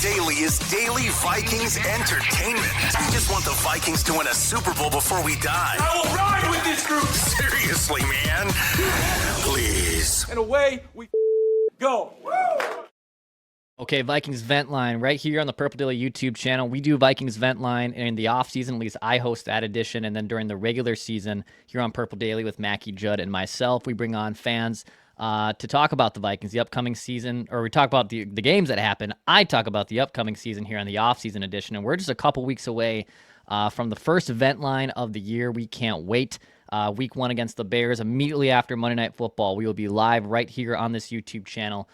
Daily is daily Vikings entertainment. We just want the Vikings to win a Super Bowl before we die. I will ride with this group. Seriously, man. Please. And away we go. Okay, Vikings Vent Line right here on the Purple Daily YouTube channel. We do Vikings Vent Line in the off-season. At least I host that edition. And then during the regular season here on Purple Daily with Mackie, Judd, and myself, we bring on fans to talk about the Vikings, the upcoming season, or we talk about the games that happen. I talk about the upcoming season here on the off-season edition. And we're just a couple weeks away from the first Vent Line of the year. We can't wait. Week 1 against the Bears. Immediately after Monday Night Football, we will be live right here on this YouTube channel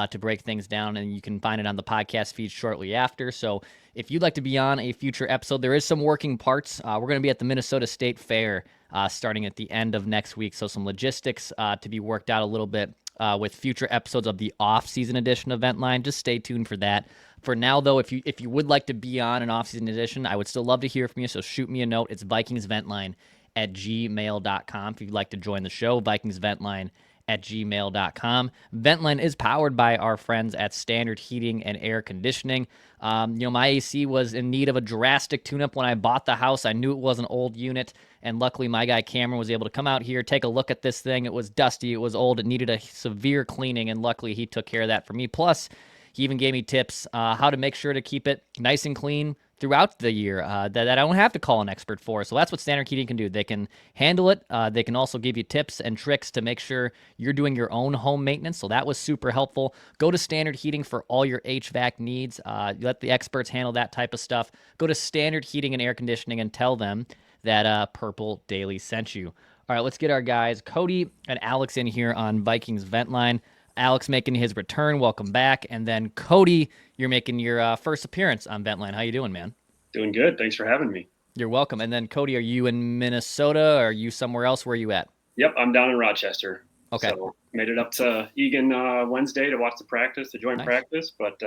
to break things down, and you can find it on the podcast feed shortly after. So if you'd like to be on a future episode, there is some working parts. We're going to be at the Minnesota State Fair starting at the end of next week, so some logistics to be worked out a little bit with future episodes of the off-season edition of Vent Line. Just stay tuned for that. For now, though, if you would like to be on an off-season edition, I would still love to hear from you, so shoot me a note. It's vikingsventline@gmail.com if you'd like to join the show, vikingsventline@gmail.com. Ventline is powered by our friends at Standard Heating and Air Conditioning. My AC was in need of a drastic tune-up when I bought the house. I knew it was an old unit, and luckily my guy Cameron was able to come out here, take a look at this thing. It was dusty, it was old, it needed a severe cleaning, and luckily he took care of that for me. Plus, he even gave me tips how to make sure to keep it nice and clean throughout the year that I don't have to call an expert for. So that's what Standard Heating can do. They can handle it. They can also give you tips and tricks to make sure you're doing your own home maintenance. So that was super helpful. Go to Standard Heating for all your HVAC needs. Let the experts handle that type of stuff. Go to Standard Heating and Air Conditioning and tell them that Purple Daily sent you. All right, let's get our guys Cody and Alex in here on Vikings Vent Line. Alex making his return. Welcome back. And then Cody, you're making your first appearance on Vent Line. How you doing, man? Doing good. Thanks for having me. You're welcome. And then Cody, are you in Minnesota? Or are you somewhere else? Where are you at? Yep, I'm down in Rochester. Okay. So made it up to Egan Wednesday to watch the practice, the joint practice. But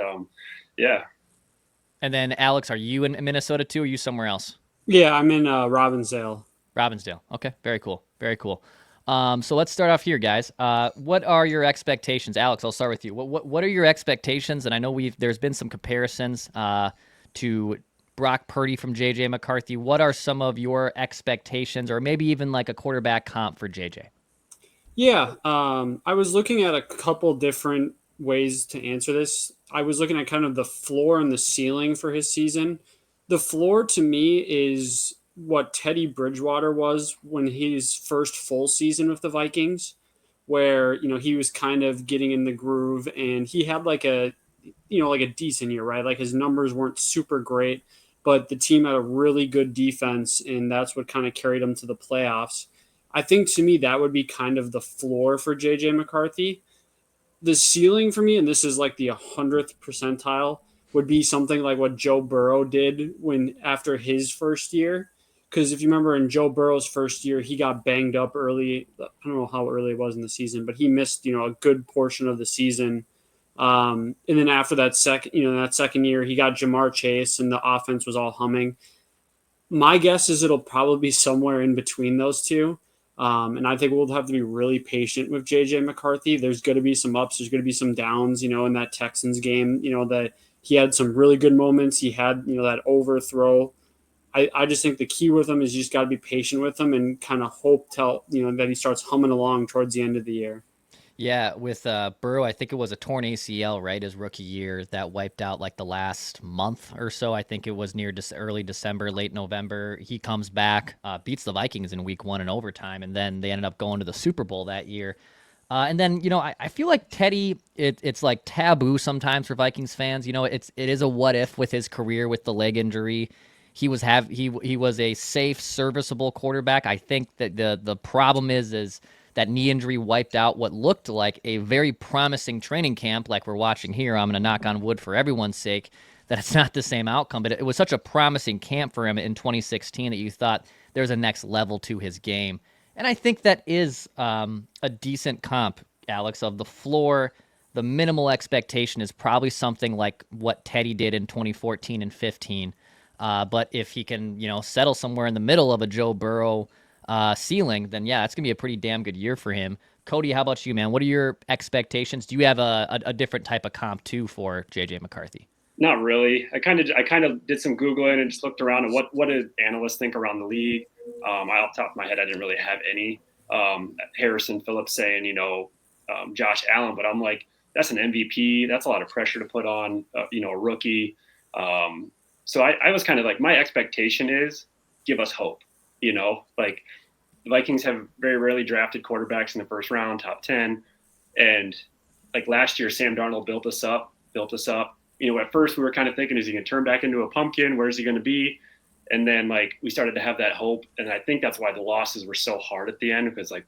yeah. And then Alex, are you in Minnesota too? Or are you somewhere else? Yeah, I'm in Robbinsdale. Robbinsdale. Okay. Very cool. Very cool. So let's start off here, guys. What are your expectations? Alex, I'll start with you. What are your expectations? And I know there's been some comparisons to Brock Purdy from JJ McCarthy. What are some of your expectations, or maybe even like a quarterback comp for JJ? Yeah, I was looking at a couple different ways to answer this. I was looking at kind of the floor and the ceiling for his season. The floor to me is what Teddy Bridgewater was when his first full season with the Vikings, where, he was kind of getting in the groove and he had like a decent year, right? Like his numbers weren't super great, but the team had a really good defense and that's what kind of carried them to the playoffs. I think to me, that would be kind of the floor for JJ McCarthy. The ceiling for me, and this is like the 100th percentile, would be something like what Joe Burrow did after his first year. Because if you remember in Joe Burrow's first year, he got banged up early. I don't know how early it was in the season, but he missed, a good portion of the season. And then after that second year, he got Jamar Chase and the offense was all humming. My guess is it'll probably be somewhere in between those two. And I think we'll have to be really patient with JJ McCarthy. There's going to be some ups. There's going to be some downs, in that Texans game, that he had some really good moments. He had, that overthrow. I just think the key with him is you just got to be patient with him and kind of hope that he starts humming along towards the end of the year. Yeah, with Burrow, I think it was a torn ACL, right, his rookie year that wiped out like the last month or so. I think it was near early December, late November. He comes back, beats the Vikings in week 1 in overtime, and then they ended up going to the Super Bowl that year. And then, I feel like Teddy, it's like taboo sometimes for Vikings fans. It is a what if with his career with the leg injury. He was a safe, serviceable quarterback. I think that the problem is that knee injury wiped out what looked like a very promising training camp, like we're watching here. I'm going to knock on wood for everyone's sake that it's not the same outcome, but it was such a promising camp for him in 2016 that you thought there's a next level to his game. And I think that is a decent comp, Alex, of the floor. The minimal expectation is probably something like what Teddy did in 2014 and 15. But if he can, settle somewhere in the middle of a Joe Burrow ceiling, then yeah, it's gonna be a pretty damn good year for him. Cody, how about you, man? What are your expectations? Do you have a different type of comp too for JJ McCarthy? Not really. I kind of did some Googling and just looked around at what did analysts think around the league. Off the top of my head, I didn't really have any. Harrison Phillips saying, Josh Allen, but I'm like, that's an MVP. That's a lot of pressure to put on, a rookie. So I was kind of like, my expectation is give us hope. Like the Vikings have very rarely drafted quarterbacks in the first round, top 10. And like last year, Sam Darnold built us up. At first we were kind of thinking, is he going to turn back into a pumpkin? Where's he going to be? And then like we started to have that hope. And I think that's why the losses were so hard at the end, because like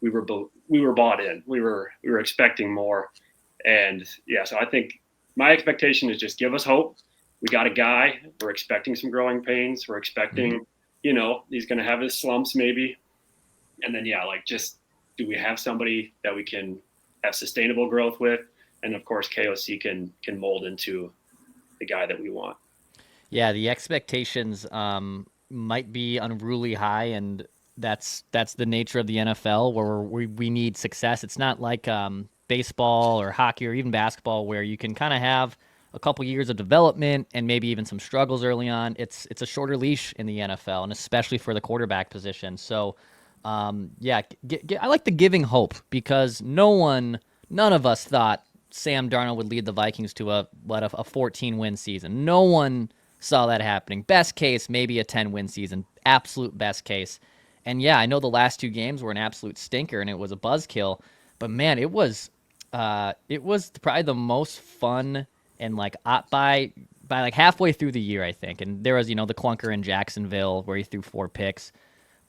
we were bought in. We were expecting more. And yeah, so I think my expectation is just give us hope. We got a guy. We're expecting some growing pains. We're expecting, he's going to have his slumps maybe. And then, yeah, like just do we have somebody that we can have sustainable growth with? And of course, KOC can mold into the guy that we want. Yeah, the expectations might be unruly high, and that's the nature of the NFL, where we need success. It's not like baseball or hockey or even basketball, where you can kind of have a couple years of development and maybe even some struggles early on. It's a shorter leash in the NFL, and especially for the quarterback position. So, I like the giving hope, because none of us thought Sam Darnold would lead the Vikings to a 14-win season. No one saw that happening. Best case, maybe a 10-win season. Absolute best case. And yeah, I know the last 2 games were an absolute stinker and it was a buzzkill, but man, it was probably the most fun, and like by like halfway through the year, I think. And there was, the clunker in Jacksonville where he threw 4 picks.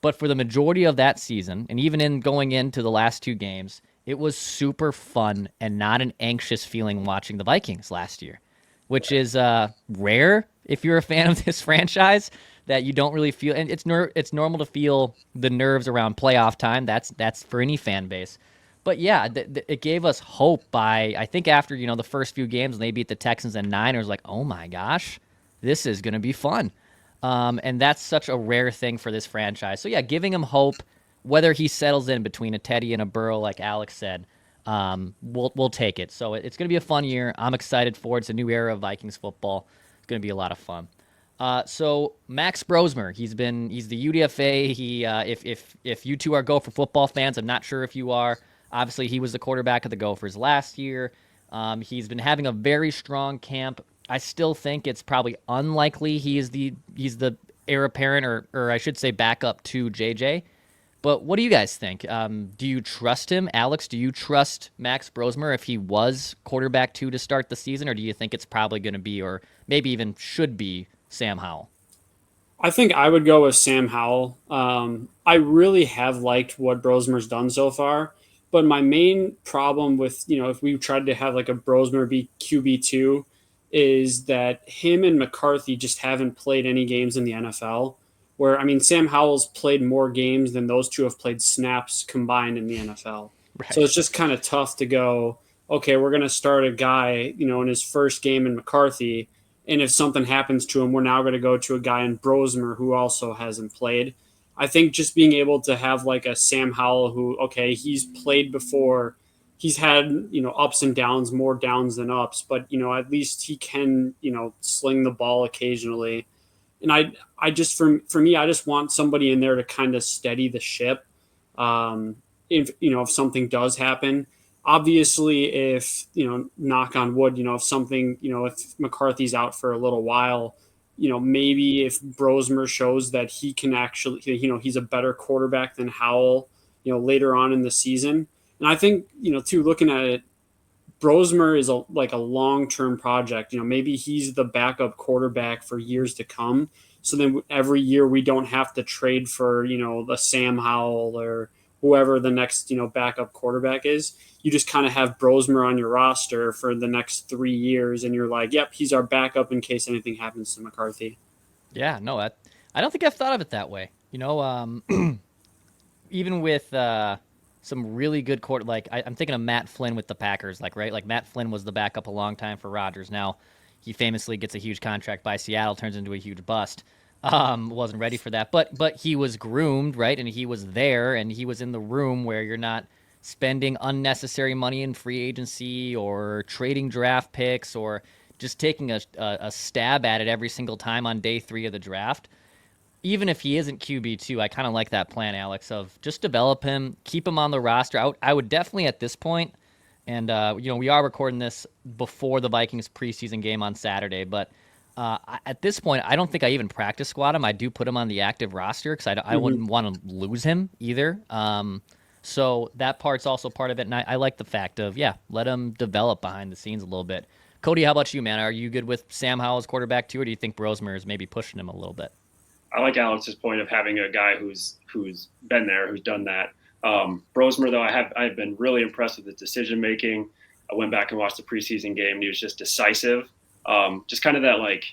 But for the majority of that season, and even in going into the last 2 games, it was super fun and not an anxious feeling watching the Vikings last year, which is rare if you're a fan of this franchise, that you don't really feel. And it's normal to feel the nerves around playoff time. That's for any fan base. But yeah, it gave us hope by, I think after, the first few games when they beat the Texans and Niners, like, oh my gosh, this is going to be fun. And that's such a rare thing for this franchise. So yeah, giving him hope, whether he settles in between a Teddy and a Burrow, like Alex said, we'll take it. So it's going to be a fun year. I'm excited for it. It's a new era of Vikings football. It's going to be a lot of fun. So Max Brosmer, he's the UDFA. He, if you two are Gopher football fans, I'm not sure if you are. Obviously, he was the quarterback of the Gophers last year. He's been having a very strong camp. I still think it's probably unlikely he's the heir apparent, or I should say backup to JJ. But what do you guys think? Do you trust him? Alex, do you trust Max Brosmer if he was quarterback 2 to start the season, or do you think it's probably going to be, or maybe even should be, Sam Howell? I think I would go with Sam Howell. I really have liked what Brosmer's done so far, but my main problem with, if we tried to have like a Brosmer be QB2, is that him and McCarthy just haven't played any games in the NFL. Where, I mean, Sam Howell's played more games than those two have played snaps combined in the NFL. Right. So it's just kind of tough to go, okay, we're going to start a guy, in his first game in McCarthy, and if something happens to him, we're now going to go to a guy in Brosmer who also hasn't played. I think just being able to have like a Sam Howell who, okay, he's played before, he's had, ups and downs, more downs than ups, but, at least he can, sling the ball occasionally. And I just, for me, I just want somebody in there to kind of steady the ship. If something does happen, obviously, if, knock on wood, if something, if McCarthy's out for a little while, maybe if Brosmer shows that he can actually, he's a better quarterback than Howell, later on in the season. And I think, too, looking at it, Brosmer is like a long-term project. Maybe he's the backup quarterback for years to come. So then every year we don't have to trade for, the Sam Howell or whoever the next, backup quarterback is. You just kind of have Brosmer on your roster for the next 3 years. And you're like, yep, he's our backup in case anything happens to McCarthy. Yeah, no, I don't think I've thought of it that way. Even with, some really good I'm thinking of Matt Flynn with the Packers, right? Like Matt Flynn was the backup a long time for Rodgers. Now he famously gets a huge contract by Seattle, turns into a huge bust. Wasn't ready for that, but he was groomed, right? And he was there, and he was in the room where you're not spending unnecessary money in free agency or trading draft picks or just taking a stab at it every single time on day 3 of the draft. Even if he isn't QB2, I kind of like that plan, Alex, of just develop him, keep him on the roster. I would definitely at this point, and we are recording this before the Vikings preseason game on Saturday, but at this point, I don't think I even practice squad him. I do put him on the active roster because I wouldn't want to lose him either. So that part's also part of it, and I like the fact of, let him develop behind the scenes a little bit. Cody, how about you, man? Are you good with Sam Howell as quarterback too, or do you think Brosmer is maybe pushing him a little bit? I like Alex's point of having a guy who's been there, who's done that. Brosmer, though, I've been really impressed with his decision making. I went back and watched the preseason game, and he was just decisive. Just kind of that, like,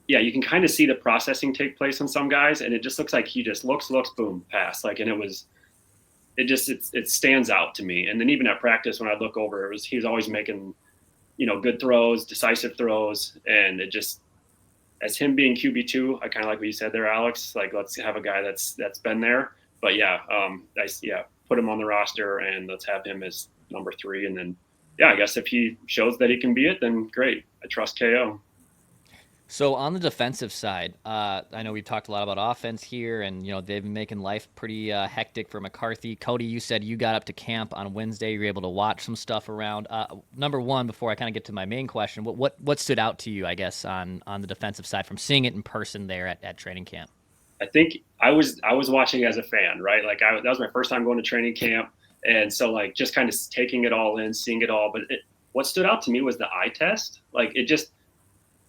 you can kind of see the processing take place on some guys, and it just looks like he just looks, boom, pass. Like, and it stands out to me. And then even at practice, when I look over, he was always making, good throws, decisive throws, and it just. As him being QB2, I kind of like what you said there, Alex. Like, let's have a guy that's been there. But put him on the roster and let's have him as number 3. And then, I guess if he shows that he can be it, then great. I trust KO. So on the defensive side, I know we've talked a lot about offense here, and they've been making life pretty hectic for McCarthy. Cody, you said you got up to camp on Wednesday. You were able to watch some stuff around. Number one, before I kind of get to my main question, what stood out to you, I guess, on the defensive side from seeing it in person there at training camp? I think I was watching as a fan, right? Like that was my first time going to training camp, and so like just kind of taking it all in, seeing it all. But what stood out to me was the eye test. Like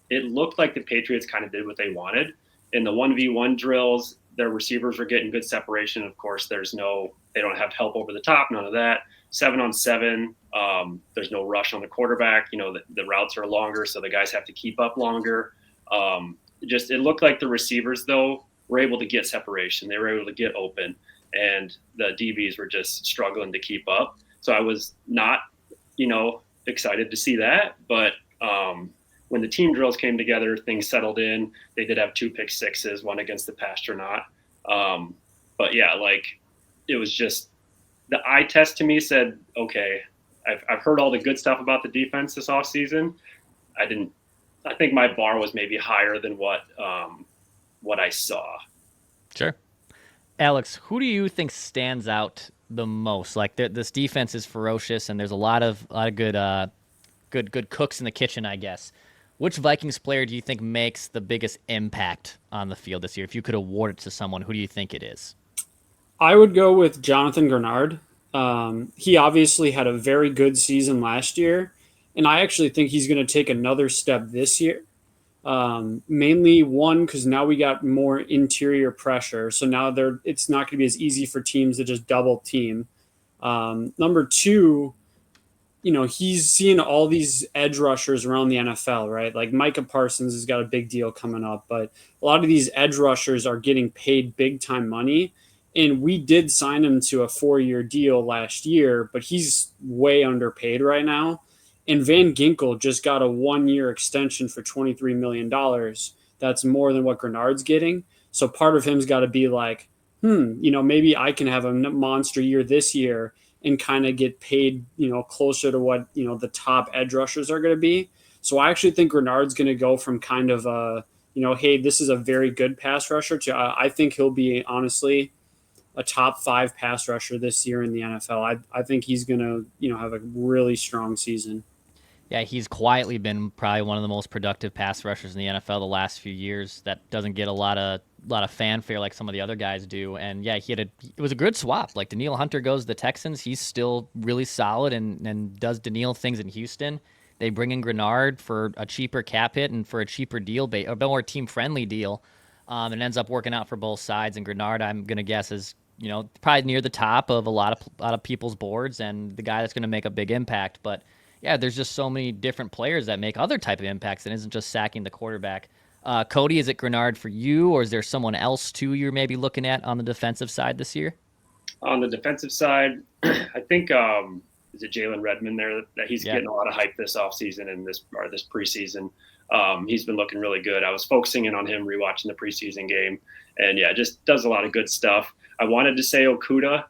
it looked like the Patriots kind of did what they wanted. In the 1v1 drills, their receivers were getting good separation. Of course, they don't have help over the top, none of that. 7-on-7, there's no rush on the quarterback. The routes are longer, so the guys have to keep up longer. It looked like the receivers, though, were able to get separation. They were able to get open, and the DBs were just struggling to keep up. So I was not, excited to see that, but when the team drills came together, things settled in. They did have 2 pick sixes, one against the Pastronaut. But it was just the eye test to me said, okay, I've heard all the good stuff about the defense this offseason. I think my bar was maybe higher than what I saw. Sure. Alex, who do you think stands out the most? Like this defense is ferocious, and there's a lot of good cooks in the kitchen, I guess. Which Vikings player do you think makes the biggest impact on the field this year? If you could award it to someone, who do you think it is? I would go with Jonathan Grenard. He obviously had a very good season last year, and I actually think he's going to take another step this year. Mainly one, because now we got more interior pressure, so now it's not going to be as easy for teams to just double team. Number 2, he's seeing all these edge rushers around the NFL, right? Like Micah Parsons has got a big deal coming up, but a lot of these edge rushers are getting paid big time money. And we did sign him to a 4-year deal last year, but he's way underpaid right now. And Van Ginkel just got a 1-year extension for $23 million. That's more than what Grenard's getting. So part of him's got to be like, maybe I can have a monster year this year and kind of get paid, closer to what, the top edge rushers are going to be. So I actually think Grenard's going to go from kind of hey, this is a very good pass rusher to I think he'll be honestly a top 5 pass rusher this year in the NFL. I think he's going to, have a really strong season. Yeah, he's quietly been probably one of the most productive pass rushers in the NFL the last few years. That doesn't get a lot of fanfare like some of the other guys do. And yeah, it was a good swap. Like Danielle Hunter goes to the Texans, he's still really solid and does Danielle things in Houston. They bring in Grenard for a cheaper cap hit and for a cheaper deal, a more team friendly deal, and ends up working out for both sides. And Grenard, I'm gonna guess, is probably near the top of a lot of people's boards and the guy that's gonna make a big impact. But yeah, there's just so many different players that make other type of impacts and isn't just sacking the quarterback. Cody, is it Grenard for you, or is there someone else too you're maybe looking at on the defensive side this year? On the defensive side, I think is it Jalen Redmond there that he's getting a lot of hype this offseason and this preseason. He's been looking really good. I was focusing in on him rewatching the preseason game, and just does a lot of good stuff. I wanted to say Okuda,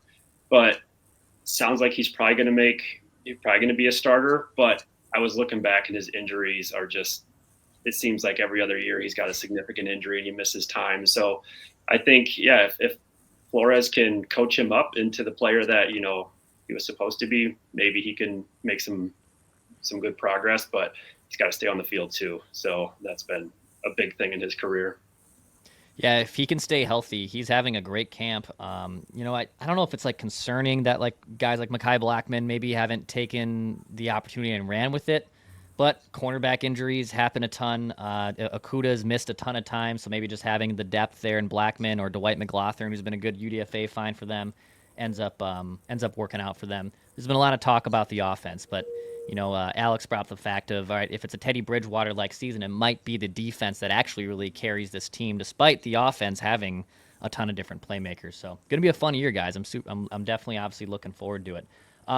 but sounds like he's probably going to be a starter. But I was looking back, and his injuries are just, it seems like every other year he's got a significant injury and he misses time. So I think, yeah, if Flores can coach him up into the player that, you know, he was supposed to be, maybe he can make some good progress, but he's got to stay on the field too. So that's been a big thing in his career. Yeah, if he can stay healthy, he's having a great camp. You know, I don't know if it's like concerning that like guys like Mekhi Blackman maybe haven't taken the opportunity and ran with it, but cornerback injuries happen a ton. Okuda's missed a ton of time, so maybe just having the depth there in Blackman or Dwight McGlothern, who's been a good UDFA find for them, ends up working out for them. There's been a lot of talk about the offense, but you know, Alex brought up the fact of, all right, if it's a Teddy Bridgewater-like season, it might be the defense that actually really carries this team, despite the offense having a ton of different playmakers. So, going to be a fun year, guys. I'm definitely, obviously, looking forward to it.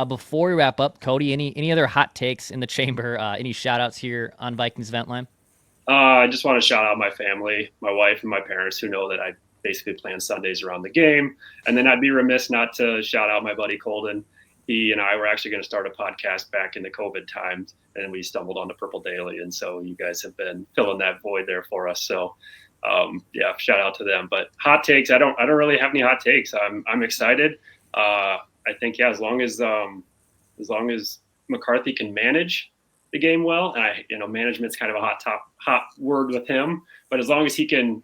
Before we wrap up, Cody, any other hot takes in the chamber? Any shout-outs here on Vikings Vent Line? I just want to shout out my family, my wife and my parents, who know that I basically plan Sundays around the game. And then I'd be remiss not to shout out my buddy Colden. He and I were actually going to start a podcast back in the COVID times, and we stumbled on the Purple Daily. And so you guys have been filling that void there for us. So, yeah, shout out to them. But hot takes, I don't really have any hot takes. I'm excited. I think, yeah, as long as McCarthy can manage the game well, and management's kind of a hot word with him, but as long as he can,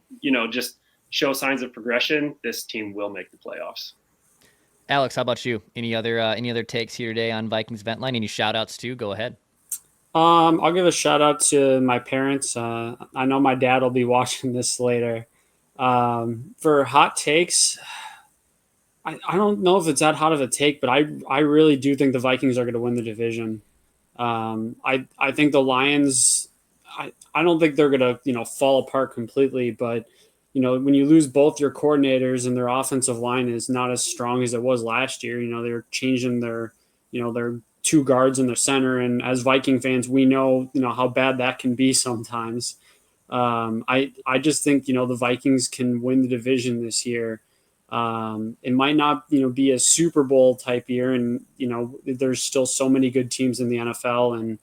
just show signs of progression, this team will make the playoffs. Alex, how about you? Any other takes here today on Vikings Vent Line? Any shout outs too? Go ahead. I'll give a shout out to my parents. I know my dad will be watching this later. For hot takes, I don't know if it's that hot of a take, but I really do think the Vikings are going to win the division. I think the Lions, I don't think they're going to, fall apart completely, but when you lose both your coordinators and their offensive line is not as strong as it was last year, they're changing their two guards in the center. And as Viking fans, we know how bad that can be sometimes. I just think, the Vikings can win the division this year. It might not, be a Super Bowl type year. And, there's still so many good teams in the NFL, and,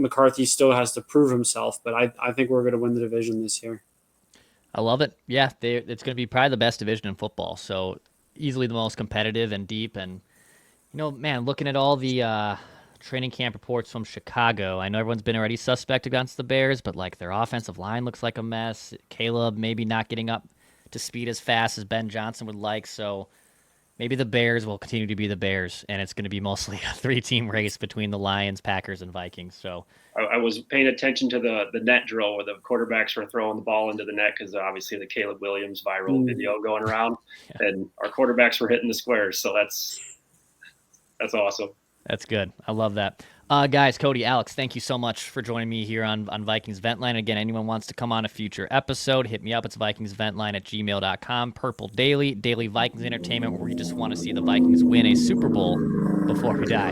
McCarthy still has to prove himself, but I think we're going to win the division this year. I love it. Yeah, it's going to be probably the best division in football. So easily the most competitive and deep. And, man, looking at all the training camp reports from Chicago, I know everyone's been already suspect against the Bears, but, like, their offensive line looks like a mess. Caleb maybe not getting up to speed as fast as Ben Johnson would like. So maybe the Bears will continue to be the Bears, and it's going to be mostly a three-team race between the Lions, Packers, and Vikings. So I was paying attention to the net drill where the quarterbacks were throwing the ball into the net, because obviously the Caleb Williams viral video going around, and our quarterbacks were hitting the squares. So that's awesome. That's good. I love that. Guys, Cody, Alex, thank you so much for joining me here on Vikings Vent Line. Again, anyone wants to come on a future episode, hit me up. It's vikingsventline@gmail.com. Purple Daily, Daily Vikings Entertainment, where we just want to see the Vikings win a Super Bowl before we die.